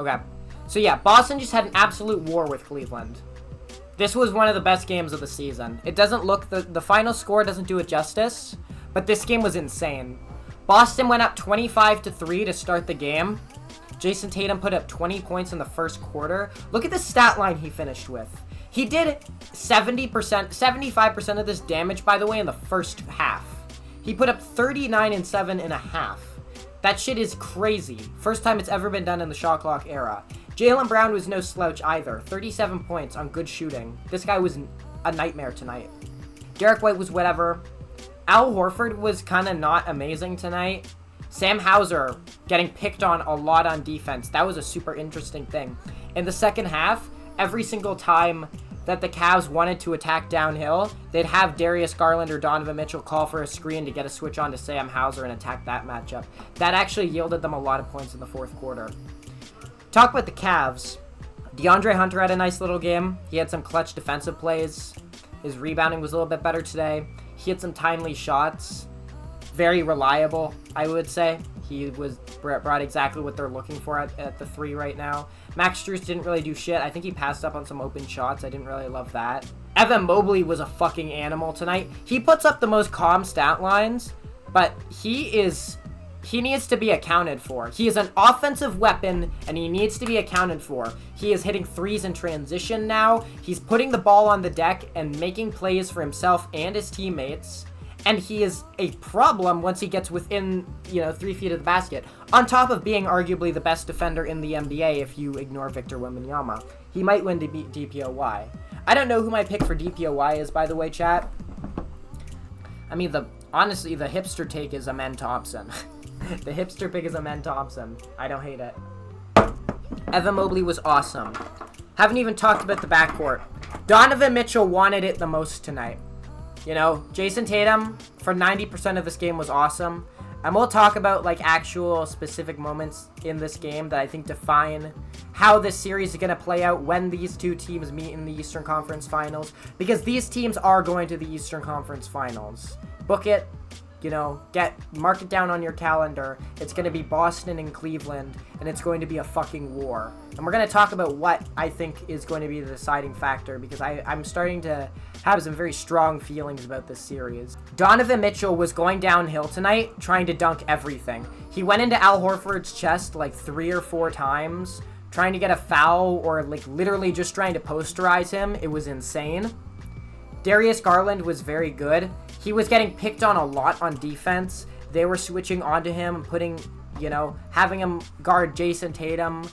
Okay. So yeah, Boston just had an absolute war with Cleveland. This was one of the best games of the season. It doesn't look, the final score doesn't do it justice, but this game was insane. Boston went up 25-3 to start the game. Jason Tatum put up 20 points in the first quarter. Look at the stat line he finished with. He did 75% of this damage, by the way, in the first half. He put up 39 and 7 and a half. That shit is crazy. First time it's ever been done in the shot clock era. Jaylen Brown was no slouch either. 37 points on good shooting. This guy was a nightmare tonight. Derek White was whatever. Al Horford was kind of not amazing tonight. Sam Hauser getting picked on a lot on defense. That was a super interesting thing. In the second half, every single time that the Cavs wanted to attack downhill, they'd have Darius Garland or Donovan Mitchell call for a screen to get a switch on to Sam Hauser and attack that matchup. That actually yielded them a lot of points in the fourth quarter. Talk about the Cavs. DeAndre Hunter had a nice little game. He had some clutch defensive plays. His rebounding was a little bit better today. He had some timely shots. Very reliable, I would say. He brought exactly what they're looking for at the 3 right now. Max Strus didn't really do shit. I think he passed up on some open shots. I didn't really love that. Evan Mobley was a fucking animal tonight. He puts up the most calm stat lines, but he needs to be accounted for. He is an offensive weapon, and he needs to be accounted for. He is hitting threes in transition now. He's putting the ball on the deck and making plays for himself and his teammates. And he is a problem once he gets within, 3 feet of the basket. On top of being arguably the best defender in the NBA if you ignore Victor Wembanyama. He might win DPOY. I don't know who my pick for DPOY is, by the way, chat. I mean, honestly, the hipster take is Amen Thompson. The hipster pick is Amen Thompson. I don't hate it. Evan Mobley was awesome. Haven't even talked about the backcourt. Donovan Mitchell wanted it the most tonight. Jason Tatum for 90% of this game was awesome. And we'll talk about actual specific moments in this game that I think define how this series is going to play out when these two teams meet in the Eastern Conference Finals. Because these teams are going to the Eastern Conference Finals. Book it. Mark it down on your calendar. It's going to be Boston and Cleveland, and it's going to be a fucking war. And we're going to talk about what I think is going to be the deciding factor, because I'm starting to have some very strong feelings about this series. Donovan Mitchell was going downhill tonight, trying to dunk everything. He went into Al Horford's chest 3 or 4 times, trying to get a foul, or literally just trying to posterize him. It was insane. Darius Garland was very good. He was getting picked on a lot on defense. They were switching onto him and putting, having him guard Jason Tatum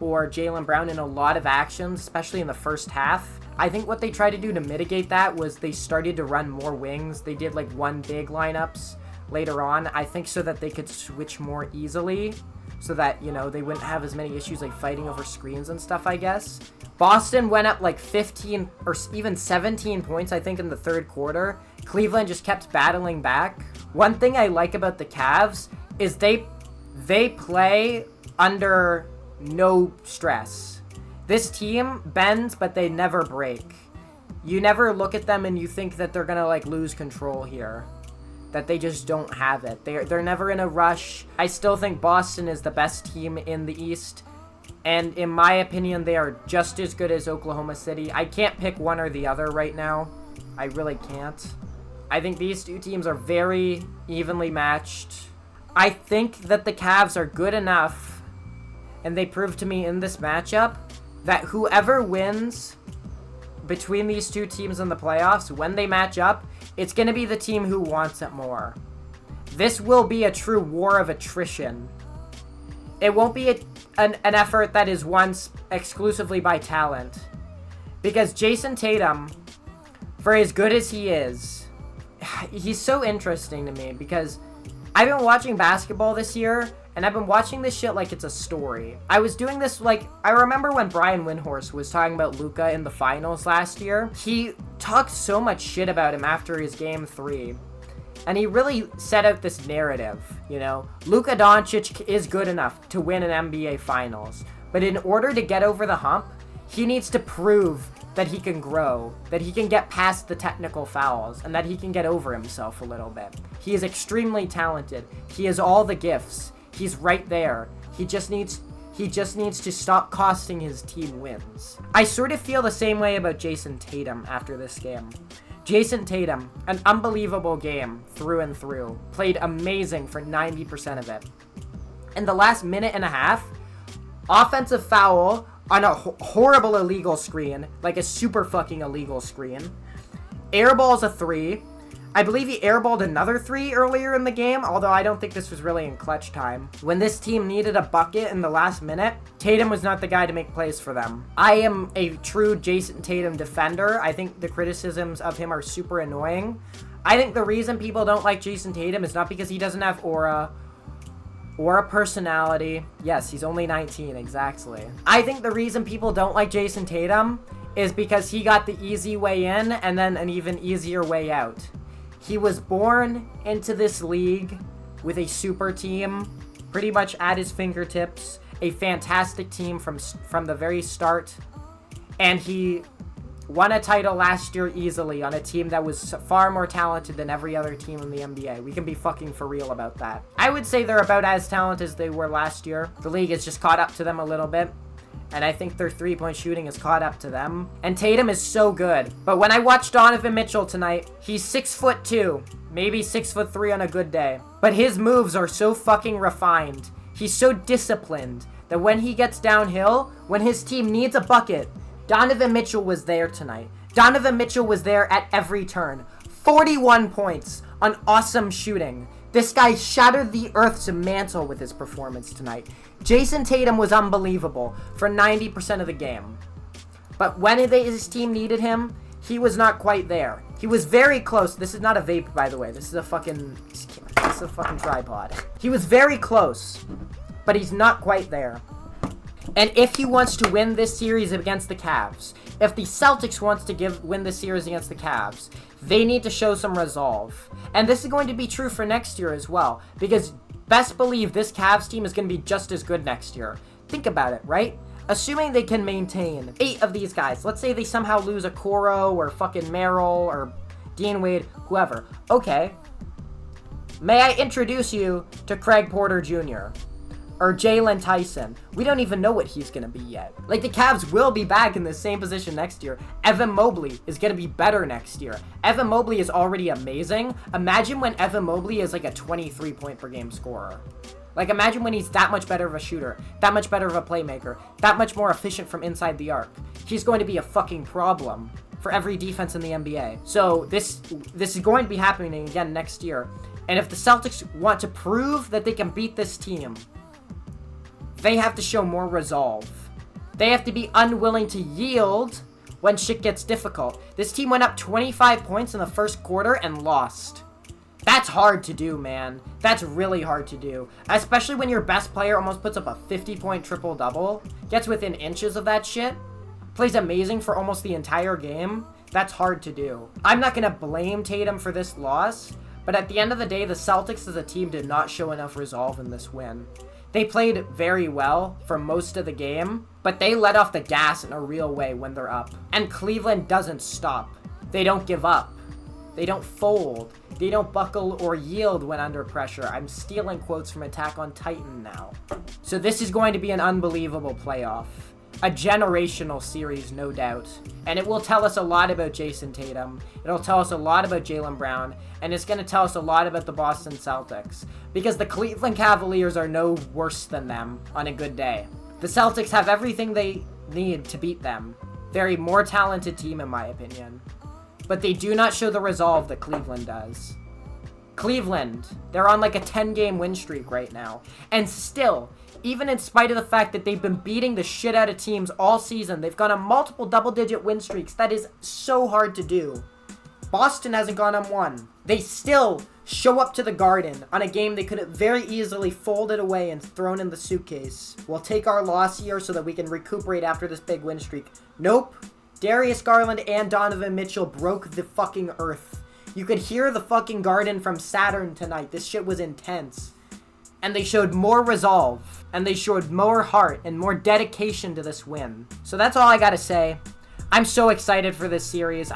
or Jaylen Brown in a lot of actions, especially in the first half. I think what they tried to do to mitigate that was they started to run more wings. They did one big lineups later on, I think, so that they could switch more easily, so that, they wouldn't have as many issues fighting over screens and stuff, I guess. Boston went up 15 or even 17 points, I think, in the third quarter. Cleveland just kept battling back. One thing I like about the Cavs is they play under no stress. This team bends, but they never break. You never look at them and you think that they're gonna lose control here. That they just don't have it. They're never in a rush. I still think Boston is the best team in the East. And in my opinion, they are just as good as Oklahoma City. I can't pick one or the other right now. I really can't. I think these two teams are very evenly matched. I think that the Cavs are good enough, and they proved to me in this matchup, that whoever wins between these two teams in the playoffs, when they match up, it's going to be the team who wants it more. This will be a true war of attrition. It won't be an effort that is won exclusively by talent. Because Jason Tatum, for as good as he is, he's so interesting to me, because I've been watching basketball this year, and I've been watching this shit like it's a story. I was doing this, I remember when Brian Windhorst was talking about Luka in the finals last year. He talked so much shit about him after his game 3. And he really set out this narrative, Luka Doncic is good enough to win an NBA Finals. But in order to get over the hump, he needs to prove that he can grow, that he can get past the technical fouls, and that he can get over himself a little bit. He is extremely talented. He has all the gifts. He's right there. He just needs He just needs to stop costing his team wins. I sort of feel the same way about Jason Tatum after this game. Jason Tatum, an unbelievable game through and through. Played amazing for 90% of it. In the last minute and a half, offensive foul on a horrible illegal screen, like a super fucking illegal screen. Airballs a 3. I believe he airballed another 3 earlier in the game, although I don't think this was really in clutch time. When this team needed a bucket in the last minute, Tatum was not the guy to make plays for them. I am a true Jason Tatum defender. I think the criticisms of him are super annoying. I think the reason people don't like Jason Tatum is not because he doesn't have aura or a personality. Yes, he's only 19, exactly. I think the reason people don't like Jason Tatum is because he got the easy way in and then an even easier way out. He was born into this league with a super team pretty much at his fingertips, a fantastic team from the very start, and he won a title last year easily on a team that was far more talented than every other team in the NBA. We can be fucking for real about that. I would say they're about as talented as they were last year. The league has just caught up to them a little bit. And I think their three-point shooting has caught up to them. And Tatum is so good. But when I watched Donovan Mitchell tonight, he's 6'2", maybe 6'3" on a good day. But his moves are so fucking refined. He's so disciplined that when he gets downhill, when his team needs a bucket, Donovan Mitchell was there tonight. Donovan Mitchell was there at every turn. 41 points on awesome shooting. This guy shattered the Earth's mantle with his performance tonight. Jason Tatum was unbelievable for 90% of the game. But when his team needed him, he was not quite there. He was very close. This is not a vape, by the way. This is a fucking tripod. He was very close, but he's not quite there. And if he wants to win this series against the Cavs, if the Celtics wants to win this series against the Cavs, they need to show some resolve. And this is going to be true for next year as well, because best believe this Cavs team is going to be just as good next year. Think about it, right? Assuming they can maintain 8 of these guys. Let's say they somehow lose a Coro or fucking Merrill or Dean Wade, whoever. Okay. May I introduce you to Craig Porter Jr. or Jalen Tyson? We don't even know what he's going to be yet. Like, the Cavs will be back in the same position next year. Evan Mobley is going to be better next year. Evan Mobley is already amazing. Imagine when Evan Mobley is like a 23-point per game scorer. Like, imagine when he's that much better of a shooter, that much better of a playmaker, that much more efficient from inside the arc. He's going to be a fucking problem for every defense in the NBA. So this is going to be happening again next year. And if the Celtics want to prove that they can beat this team, they have to show more resolve. They have to be unwilling to yield when shit gets difficult. This team went up 25 points in the first quarter and lost. That's hard to do, man. That's really hard to do. Especially when your best player almost puts up a 50-point triple-double, gets within inches of that shit, plays amazing for almost the entire game. That's hard to do. I'm not going to blame Tatum for this loss, but at the end of the day, the Celtics as a team did not show enough resolve in this win. They played very well for most of the game, but they let off the gas in a real way when they're up. And Cleveland doesn't stop. They don't give up. They don't fold. They don't buckle or yield when under pressure. I'm stealing quotes from Attack on Titan now. So this is going to be an unbelievable playoff. A generational series, no doubt. And it will tell us a lot about Jason Tatum. It'll tell us a lot about Jaylen Brown. And it's going to tell us a lot about the Boston Celtics. Because the Cleveland Cavaliers are no worse than them on a good day. The Celtics have everything they need to beat them. They're a more talented team, in my opinion. But they do not show the resolve that Cleveland does. Cleveland, they're on like a 10-game win streak right now. And still, even in spite of the fact that they've been beating the shit out of teams all season, they've gone on multiple double-digit win streaks. That is so hard to do. Boston hasn't gone on one. They still show up to the Garden on a game they could have very easily folded away and thrown in the suitcase. We'll take our loss here so that we can recuperate after this big win streak. Nope. Darius Garland and Donovan Mitchell broke the fucking earth. You could hear the fucking Garden from Saturn tonight. This shit was intense. And they showed more resolve. And they showed more heart and more dedication to this win. So that's all I gotta say. I'm so excited for this series.